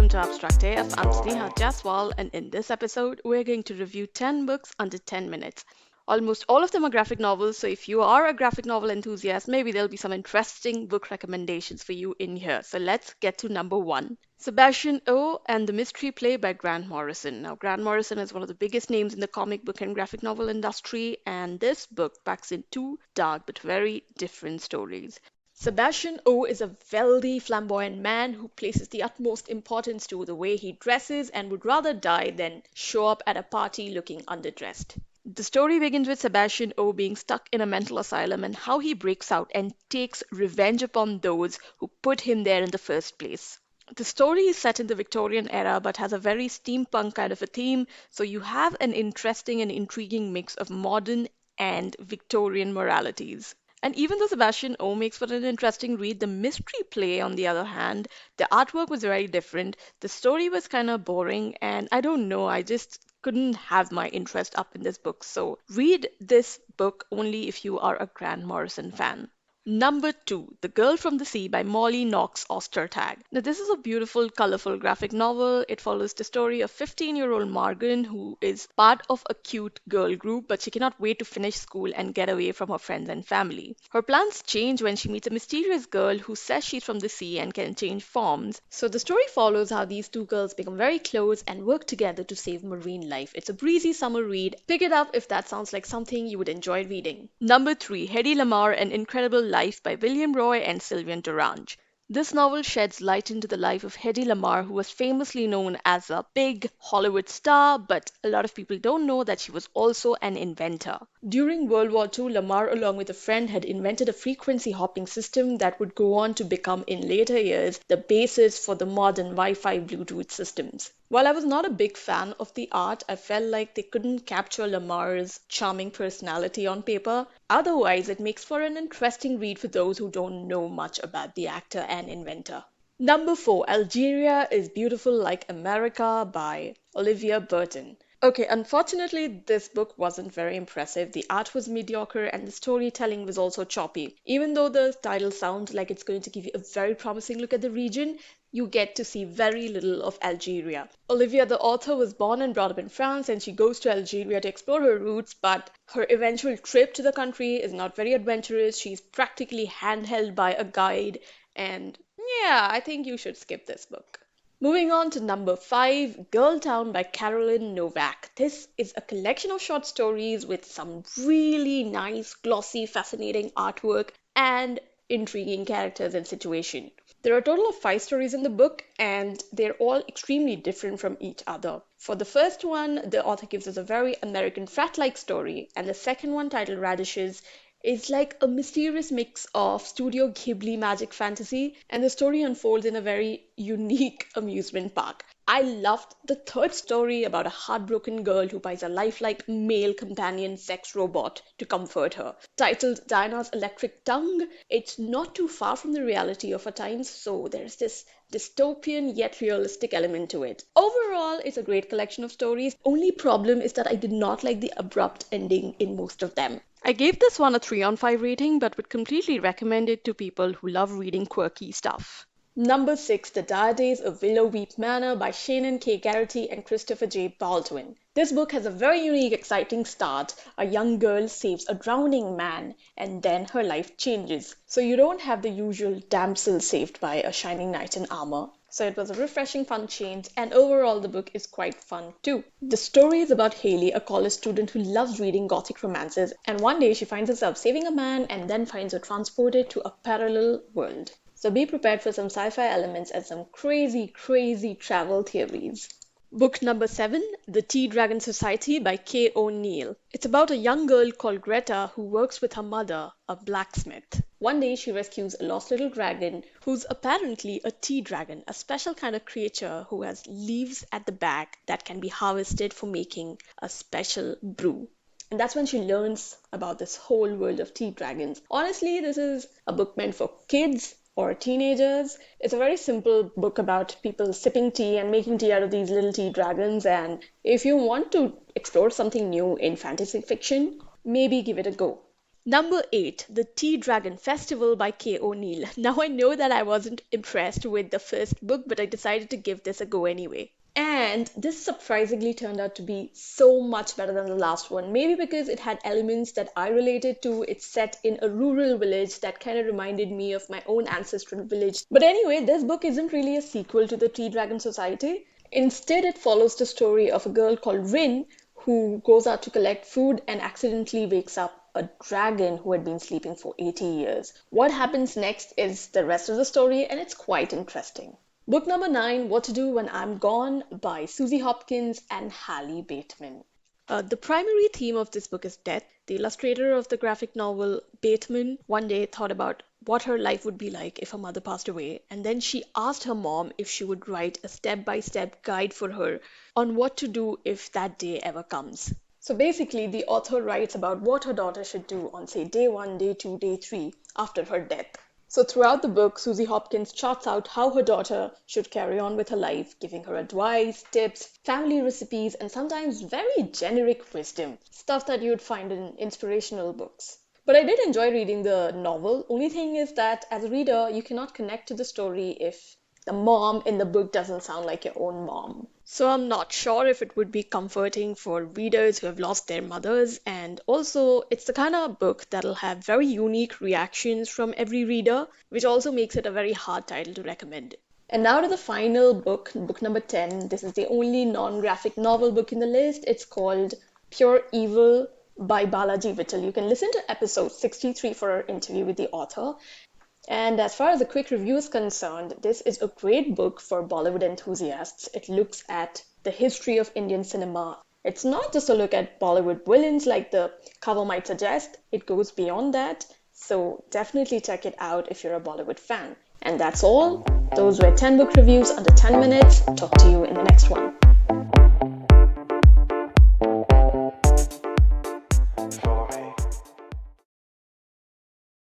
welcome to Abstract AF. I'm Sneha Jaswal, and in this episode, we're going to review 10 books under 10 minutes. Almost all of them are graphic novels, so if you are a graphic novel enthusiast, maybe there'll be some interesting book recommendations for you in here. So let's get to number one. Sebastian O and the Mystery Play by Grant Morrison. Now, Grant Morrison is one of the biggest names in the comic book and graphic novel industry, and this book packs in two dark but very different stories. Sebastian O is a wealthy, flamboyant man who places the utmost importance to the way he dresses and would rather die than show up at a party looking underdressed. The story begins with Sebastian O being stuck in a mental asylum and how he breaks out and takes revenge upon those who put him there in the first place. The story is set in the Victorian era but has a very steampunk kind of a theme, so you have an interesting and intriguing mix of modern and Victorian moralities. And even though Sebastian O makes for an interesting read, the mystery play, on the other hand, the artwork was very different. The story was kind of boring, and I don't know, I just couldn't have my interest up in this book. So read this book only if you are a Grant Morrison fan. Number two, The Girl from the Sea by Molly Knox Ostertag. Now, this is a beautiful, colorful graphic novel. It follows the story of 15-year-old Margan, who is part of a cute girl group, but she cannot wait to finish school and get away from her friends and family. Her plans change when she meets a mysterious girl who says she's from the sea and can change forms. So the story follows how these two girls become very close and work together to save marine life. It's a breezy summer read. Pick it up if that sounds like something you would enjoy reading. Number three, Hedy Lamarr, An Incredible Life by William Roy and Sylvain Dorange. This novel sheds light into the life of Hedy Lamarr, who was famously known as a big Hollywood star, but a lot of people don't know that she was also an inventor. During World War II, Lamarr, along with a friend, had invented a frequency hopping system that would go on to become, in later years, the basis for the modern Wi-Fi Bluetooth systems. While I was not a big fan of the art, I felt like they couldn't capture Lamarr's charming personality on paper. Otherwise, it makes for an interesting read for those who don't know much about the actor and inventor. Number four, Algeria is Beautiful Like America by Olivia Burton. Okay, unfortunately, this book wasn't very impressive. The art was mediocre and the storytelling was also choppy. Even though the title sounds like it's going to give you a very promising look at the region, you get to see very little of Algeria. Olivia, the author, was born and brought up in France, and she goes to Algeria to explore her roots, but her eventual trip to the country is not very adventurous. She's practically handheld by a guide, and yeah, I think you should skip this book. Moving on to number five, Girl Town by Carolyn Nowak. This is a collection of short stories with some really nice, glossy, fascinating artwork and intriguing characters and situation. There are a total of 5 stories in the book, and they're all extremely different from each other. For the first one, the author gives us a very American frat-like story, and the second one, titled Radishes, is like a mysterious mix of Studio Ghibli magic fantasy, and the story unfolds in a very unique amusement park. I loved the third story about a heartbroken girl who buys a lifelike male companion sex robot to comfort her. Titled Diana's Electric Tongue, it's not too far from the reality of our times, so there's this dystopian yet realistic element to it. Overall, it's a great collection of stories. Only problem is that I did not like the abrupt ending in most of them. I gave this one a 3 on 5 rating, but would completely recommend it to people who love reading quirky stuff. Number 6, The Dire Days of Willowweep Manor by Shaenon K. Garrity and Christopher J. Baldwin. This book has a very unique, exciting start. A young girl saves a drowning man, and then her life changes. So you don't have the usual damsel saved by a shining knight in armor. So it was a refreshing, fun change, and overall the book is quite fun too. The story is about Hallie, a college student who loves reading gothic romances, and one day she finds herself saving a man and then finds her transported to a parallel world. So be prepared for some sci-fi elements and some crazy, crazy travel theories. Book number 7, The Tea Dragon Society by Kay O'Neill. It's about a young girl called Greta who works with her mother, a blacksmith. One day she rescues a lost little dragon who's apparently a tea dragon, a special kind of creature who has leaves at the back that can be harvested for making a special brew. And that's when she learns about this whole world of tea dragons. Honestly, this is a book meant for kids or teenagers. It's a very simple book about people sipping tea and making tea out of these little tea dragons, and if you want to explore something new in fantasy fiction, maybe give it a go. Number 8, The Tea Dragon Festival by K. O'Neill. Now I know that I wasn't impressed with the first book, but I decided to give this a go anyway. And this surprisingly turned out to be so much better than the last one. Maybe because it had elements that I related to. It's set in a rural village that kind of reminded me of my own ancestral village. But anyway, this book isn't really a sequel to the Tea Dragon Society. Instead, it follows the story of a girl called Rin who goes out to collect food and accidentally wakes up a dragon who had been sleeping for 80 years. What happens next is the rest of the story, and it's quite interesting. Book number 9, What to Do When I'm Gone by Suzy Hopkins and Hallie Bateman. The primary theme of this book is death. The illustrator of the graphic novel, Bateman, one day thought about what her life would be like if her mother passed away, and then she asked her mom if she would write a step-by-step guide for her on what to do if that day ever comes. So basically, the author writes about what her daughter should do on, say, day 1, day 2, day 3 after her death. So throughout the book, Suzy Hopkins charts out how her daughter should carry on with her life, giving her advice, tips, family recipes, and sometimes very generic wisdom, stuff that you'd find in inspirational books. But I did enjoy reading the novel. Only thing is that as a reader, you cannot connect to the story if the mom in the book doesn't sound like your own mom. So I'm not sure if it would be comforting for readers who have lost their mothers, and also it's the kind of book that'll have very unique reactions from every reader, which also makes it a very hard title to recommend. And now to the final book, book number 10. This is the only non-graphic novel book in the list. It's called Pure Evil by Balaji Vittal. You can listen to episode 63 for our interview with the author. And as far as the quick review is concerned, this is a great book for Bollywood enthusiasts. It looks at the history of Indian cinema. It's not just a look at Bollywood villains like the cover might suggest. It goes beyond that. So definitely check it out if you're a Bollywood fan. And that's all. Those were 10 book reviews under 10 minutes. Talk to you in the next one.